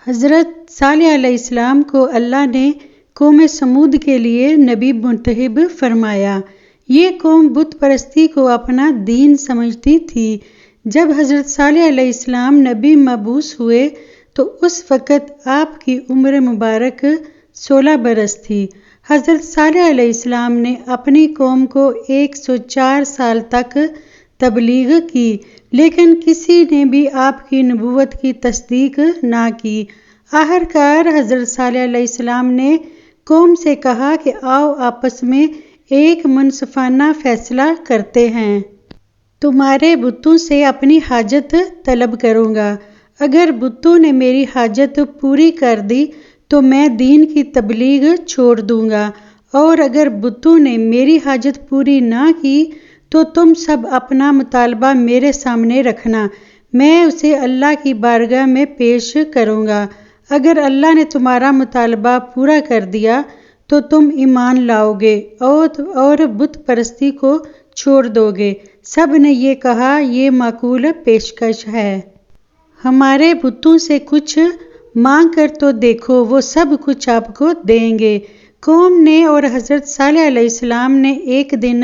حضرت صالح علیہ السلام کو اللہ نے قوم سمود کے لیے نبی منتخب فرمایا۔ یہ قوم بت پرستی کو اپنا دین سمجھتی تھی۔ جب حضرت صالح علیہ السلام نبی مبعوث ہوئے تو اس وقت آپ کی عمر مبارک 16 برس تھی۔ حضرت صالح علیہ السلام نے اپنی قوم کو 104 سال تک تبلیغ کی، لیکن کسی نے بھی آپ کی نبوت کی تصدیق نہ کی۔ آخرکار حضرت صالح علیہ السلام نے قوم سے کہا کہ آؤ آپس میں ایک منصفانہ فیصلہ کرتے ہیں۔ تمہارے بتوں سے اپنی حاجت طلب کروں گا۔ اگر بتوں نے میری حاجت پوری کر دی تو میں دین کی تبلیغ چھوڑ دوں گا، اور اگر بتوں نے میری حاجت پوری نہ کی تو تم سب اپنا مطالبہ میرے سامنے رکھنا، میں اسے اللہ کی بارگاہ میں پیش کروں گا۔ اگر اللہ نے تمہارا مطالبہ پورا کر دیا تو تم ایمان لاؤ گے اور بت پرستی کو چھوڑ دو گے۔ سب نے یہ کہا، یہ معقول پیشکش ہے۔ ہمارے بتوں سے کچھ مانگ کر تو دیکھو، وہ سب کچھ آپ کو دیں گے۔ قوم نے اور حضرت صالح علیہ السلام نے ایک دن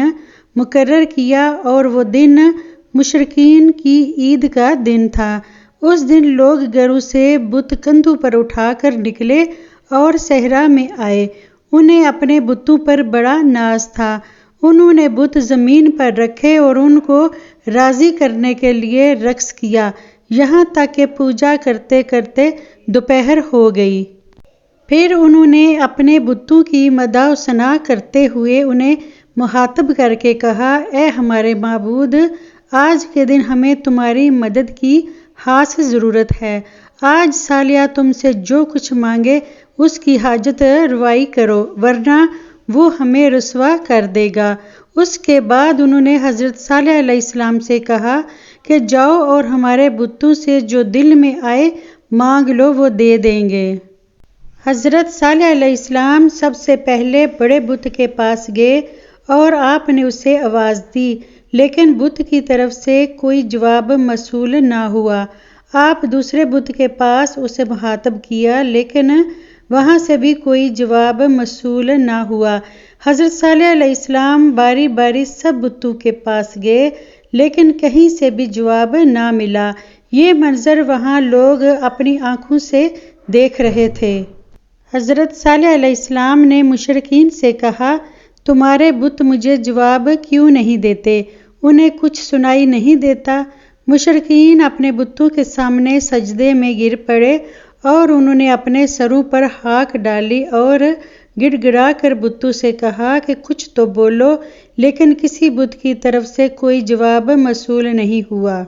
مقرر کیا، اور وہ دن مشرکین کی عید کا دن تھا۔ اس دن لوگ گھروں سے بت کندھوں پر اٹھا کر نکلے اور صحرا میں آئے۔ انہیں اپنے بتوں پر بڑا ناز تھا۔ انہوں نے بت زمین پر رکھے اور ان کو راضی کرنے کے لیے رقص کیا، یہاں تک کہ پوجا کرتے کرتے دوپہر ہو گئی۔ پھر انہوں نے اپنے بتوں کی مدح و ثنا کرتے ہوئے انہیں مخاطب کر کے کہا، اے ہمارے معبود، آج کے دن ہمیں تمہاری مدد کی خاص ضرورت ہے۔ آج صالح تم سے جو کچھ مانگے اس کی حاجت روائی کرو، ورنہ وہ ہمیں رسوا کر دے گا۔ اس کے بعد انہوں نے حضرت صالح علیہ السلام سے کہا کہ جاؤ اور ہمارے بتوں سے جو دل میں آئے مانگ لو، وہ دے دیں گے۔ حضرت صالح علیہ السلام سب سے پہلے بڑے بت کے پاس گئے اور آپ نے اسے آواز دی، لیکن بت کی طرف سے کوئی جواب موصول نہ ہوا۔ آپ دوسرے بت کے پاس اسے مخاطب کیا، لیکن وہاں سے بھی کوئی جواب موصول نہ ہوا۔ حضرت صالح علیہ السلام باری باری سب بتوں کے پاس گئے، لیکن کہیں سے بھی جواب نہ ملا۔ یہ منظر وہاں لوگ اپنی آنکھوں سے دیکھ رہے تھے۔ حضرت صالح علیہ السلام نے مشرکین سے کہا، تمہارے بت مجھے جواب کیوں نہیں دیتے؟ انہیں کچھ سنائی نہیں دیتا؟ مشرکین اپنے بتوں کے سامنے سجدے میں گر پڑے اور انہوں نے اپنے سروں پر خاک ڈالی اور گڑ گڑا کر بتوں سے کہا کہ کچھ تو بولو، لیکن کسی بت کی طرف سے کوئی جواب موصول نہیں ہوا۔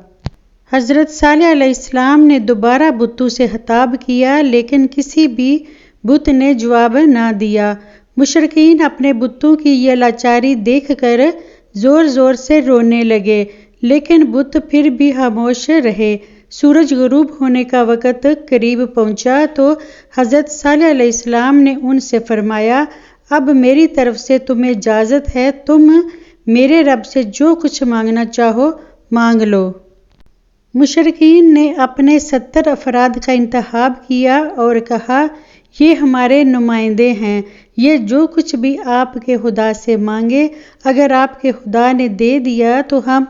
حضرت صالح علیہ السلام نے دوبارہ بتوں سے خطاب کیا، لیکن کسی بھی بت نے جواب نہ دیا۔ مشرکین اپنے بتوں کی یہ لاچاری دیکھ کر زور زور سے رونے لگے، لیکن بت پھر بھی خاموش رہے۔ سورج غروب ہونے کا وقت قریب پہنچا تو حضرت صالح علیہ السلام نے ان سے فرمایا، اب میری طرف سے تمہیں اجازت ہے، تم میرے رب سے جو کچھ مانگنا چاہو مانگ لو۔ مشرکین نے اپنے 70 افراد کا انتخاب کیا اور کہا، یہ ہمارے نمائندے ہیں، یہ جو کچھ بھی آپ کے خدا سے مانگے، اگر آپ کے خدا نے دے دیا تو ہم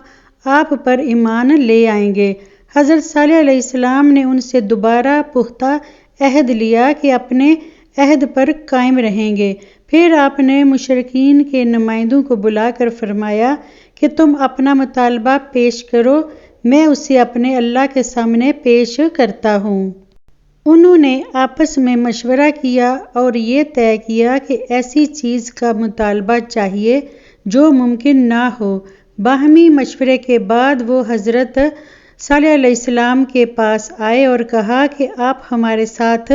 آپ پر ایمان لے آئیں گے۔ حضرت صالح علیہ السلام نے ان سے دوبارہ پختہ عہد لیا کہ اپنے عہد پر قائم رہیں گے۔ پھر آپ نے مشرکین کے نمائندوں کو بلا کر فرمایا کہ تم اپنا مطالبہ پیش کرو، میں اسے اپنے اللہ کے سامنے پیش کرتا ہوں۔ انہوں نے آپس میں مشورہ کیا اور یہ طے کیا کہ ایسی چیز کا مطالبہ چاہیے جو ممکن نہ ہو۔ باہمی مشورے کے بعد وہ حضرت صالح علیہ السلام کے پاس آئے اور کہا کہ آپ ہمارے ساتھ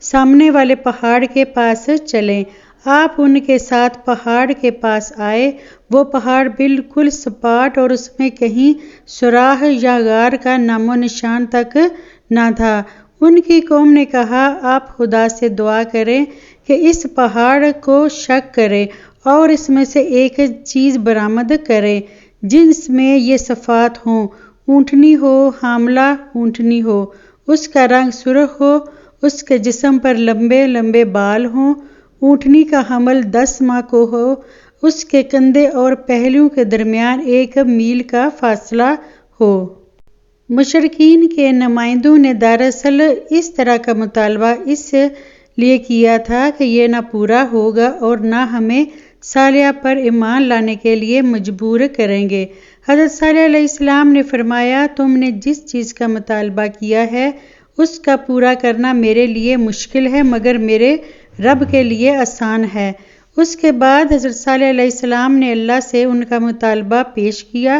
سامنے والے پہاڑ کے پاس چلیں۔ آپ ان کے ساتھ پہاڑ کے پاس آئے۔ وہ پہاڑ بالکل سپاٹ اور اس میں کہیں سوراخ یا غار کا نام و نشان تک نہ تھا۔ ان کی قوم نے کہا، آپ خدا سے دعا کریں کہ اس پہاڑ کو شق کرے اور اس میں سے ایک چیز برآمد کرے جس میں یہ صفات ہوں، اونٹنی ہو، حاملہ اونٹنی ہو، اس کا رنگ سرخ ہو اس کے جسم پر لمبے لمبے بال ہوں، اونٹنی کا حمل 10 ماہ کو ہو، اس کے کندھے اور پہلوؤں کے درمیان 1 میل کا فاصلہ ہو۔ مشرکین کے نمائندوں نے دراصل اس طرح کا مطالبہ اس لیے کیا تھا کہ یہ نہ پورا ہوگا اور نہ ہمیں صالح پر ایمان لانے کے لیے مجبور کریں گے۔ حضرت صالح علیہ السلام نے فرمایا، تم نے جس چیز کا مطالبہ کیا ہے اس کا پورا کرنا میرے لیے مشکل ہے مگر میرے رب کے لیے آسان ہے۔ اس کے بعد حضرت صالح علیہ السلام نے اللہ سے ان کا مطالبہ پیش کیا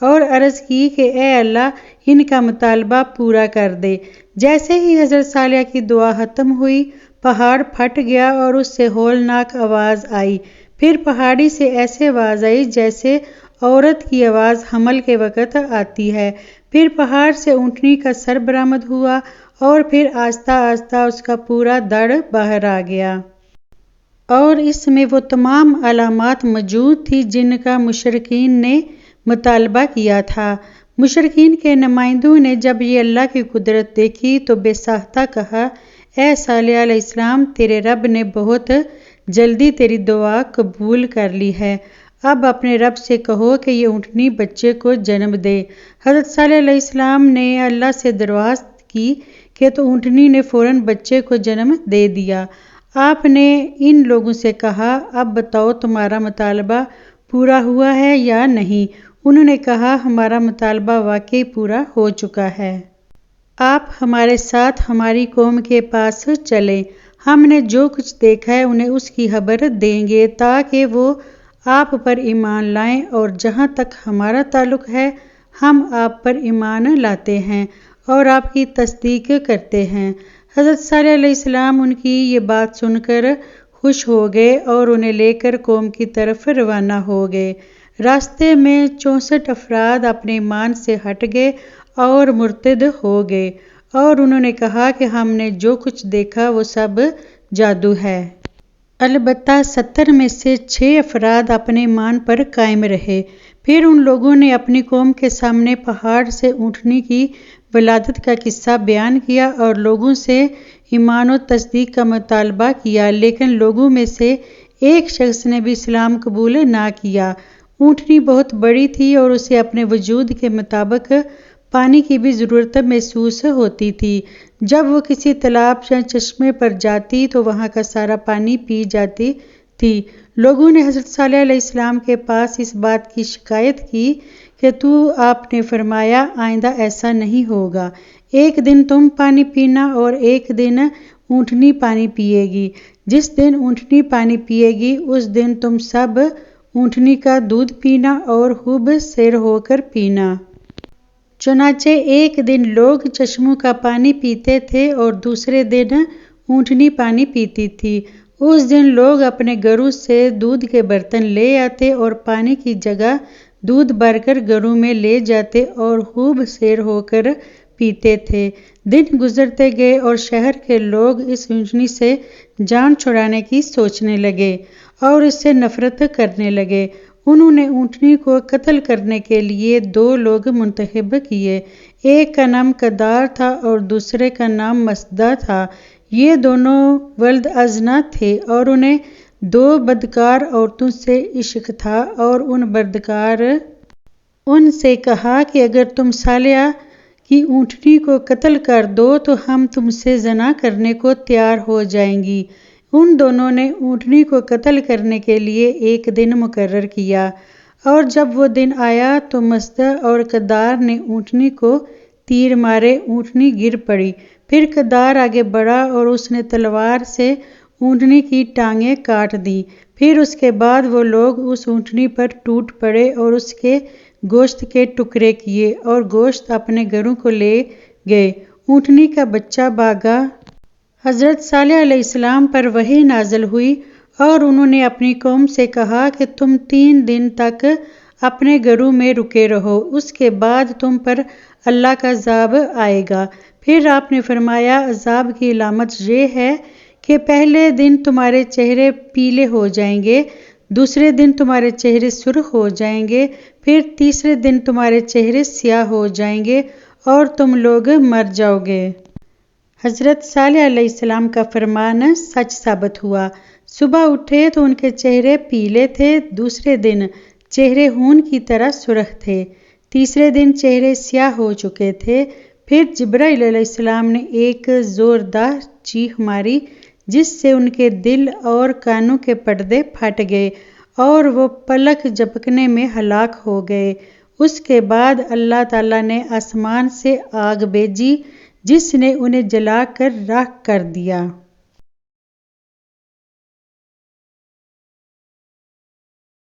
اور عرض کی کہ اے اللہ، ان کا مطالبہ پورا کر دے۔ جیسے ہی حضرت صالح کی دعا ختم ہوئی، پہاڑ پھٹ گیا اور اس سے ہولناک آواز آئی۔ پھر پہاڑی سے ایسے آواز آئی جیسے عورت کی آواز حمل کے وقت آتی ہے۔ پھر پہاڑ سے اونٹنی کا سر برآمد ہوا اور پھر آہستہ آہستہ اس کا پورا دڑ باہر آ گیا۔ اور اس میں وہ تمام علامات موجود تھیں جن کا مشرکین نے مطالبہ کیا تھا۔ مشرکین کے نمائندوں نے جب یہ اللہ کی قدرت دیکھی تو بے ساختہ کہا، اے صالح علیہ السلام، تیرے رب نے بہت جلدی تیری دعا قبول کر لی ہے، اب اپنے رب سے کہو کہ یہ اونٹنی بچے کو جنم دے۔ حضرت صالح علیہ السلام نے اللہ سے درخواست کی کہ تو اونٹنی نے فوراً بچے کو جنم دے دیا۔ آپ نے ان لوگوں سے کہا، اب بتاؤ تمہارا مطالبہ پورا ہوا ہے یا نہیں؟ انہوں نے کہا، ہمارا مطالبہ واقعی پورا ہو چکا ہے۔ آپ ہمارے ساتھ ہماری قوم کے پاس چلیں، ہم نے جو کچھ دیکھا ہے انہیں اس کی خبر دیں گے تاکہ وہ آپ پر ایمان لائیں، اور جہاں تک ہمارا تعلق ہے ہم آپ پر ایمان لاتے ہیں اور آپ کی تصدیق کرتے ہیں۔ حضرت صالح علیہ السلام ان کی یہ بات سن کر خوش ہو گئے اور انہیں لے کر قوم کی طرف روانہ ہو گئے۔ راستے میں 64 افراد اپنے ایمان سے ہٹ گئے اور مرتد ہو گئے اور انہوں نے کہا کہ ہم نے جو کچھ دیکھا وہ سب جادو ہے۔ البتہ 70 میں سے 6 افراد اپنے ایمان پر قائم رہے۔ پھر ان لوگوں نے اپنی قوم کے سامنے پہاڑ سے اونٹنی کی ولادت کا قصہ بیان کیا اور لوگوں سے ایمان و تصدیق کا مطالبہ کیا، لیکن لوگوں میں سے ایک شخص نے بھی اسلام قبول نہ کیا۔ اونٹنی بہت بڑی تھی اور اسے اپنے وجود کے مطابق پانی کی بھی ضرورت محسوس ہوتی تھی۔ جب وہ کسی تالاب یا چشمے پر جاتی تو وہاں کا سارا پانی پی جاتی تھی۔ لوگوں نے حضرت صالح علیہ السلام کے پاس اس بات کی شکایت کی کہ آپ نے فرمایا آئندہ ایسا نہیں ہوگا، ایک دن تم پانی پینا اور ایک دن اونٹنی پانی پیے گی۔ جس دن اونٹنی پانی پیے گی اس دن تم سب اونٹنی کا دودھ پینا اور خوب سیر ہو کر پینا۔ چنانچہ ایک دن لوگ چشموں کا پانی پیتے تھے اور دوسرے دن اونٹنی پانی پیتی تھی۔ اس دن لوگ اپنے گھروں سے دودھ کے برتن لے آتے اور پانی کی جگہ دودھ بھر کر گھروں میں لے جاتے اور خوب سیر ہو کر پیتے تھے۔ دن گزرتے گئے اور شہر کے لوگ اس اونٹنی سے جان چھڑانے کی سوچنے لگے اور اس سے نفرت کرنے لگے۔ انہوں نے اونٹنی کو قتل کرنے کے لیے 2 لوگ منتخب کیے، ایک کا نام قدار تھا اور دوسرے کا نام مسدہ تھا۔ یہ دونوں ولد ازنا تھے اور انہیں 2 بدکار عورتوں سے عشق تھا اور ان بدکار ان سے کہا کہ اگر تم صالح کی اونٹنی کو قتل کر دو تو ہم تم سے زنا کرنے کو تیار ہو جائیں گی۔ ان دونوں نے اونٹنی کو قتل کرنے کے لیے ایک دن مقرر کیا اور جب وہ دن آیا تو مسدہ اور قدار نے اونٹنی کو تیر مارے، اونٹنی گر پڑی۔ پھر قدار آگے بڑھا اور اس نے تلوار سے اونٹنی کی ٹانگیں کاٹ دیں۔ پھر اس کے بعد وہ لوگ اس اونٹنی پر ٹوٹ پڑے اور اس کے گوشت کے ٹکڑے کیے اور گوشت اپنے گھروں کو لے گئے۔ اونٹنی کا بچہ بھاگا۔ حضرت صالح علیہ السلام پر وحی نازل ہوئی اور انہوں نے اپنی قوم سے کہا کہ تم 3 دن تک اپنے گھروں میں رکے رہو، اس کے بعد تم پر اللہ کا عذاب آئے گا۔ پھر آپ نے فرمایا، عذاب کی علامت یہ ہے کہ پہلے دن تمہارے چہرے پیلے ہو جائیں گے، دوسرے دن تمہارے چہرے سرخ ہو جائیں گے، پھر تیسرے دن تمہارے چہرے سیاہ ہو جائیں گے اور تم لوگ مر جاؤ گے۔ حضرت صالح علیہ السلام کا فرمان سچ ثابت ہوا۔ صبح اٹھے تو ان کے چہرے پیلے تھے، دوسرے دن چہرے خون کی طرح سرخ تھے، تیسرے دن چہرے سیاہ ہو چکے تھے۔ پھر جبرائیل علیہ السلام نے ایک زوردار چیخ ماری جس سے ان کے دل اور کانوں کے پردے پھٹ گئے اور وہ پلک جھپکنے میں ہلاک ہو گئے۔ اس کے بعد اللہ تعالیٰ نے آسمان سے آگ بھیجی جس نے انہیں جلا کر راکھ کر دیا۔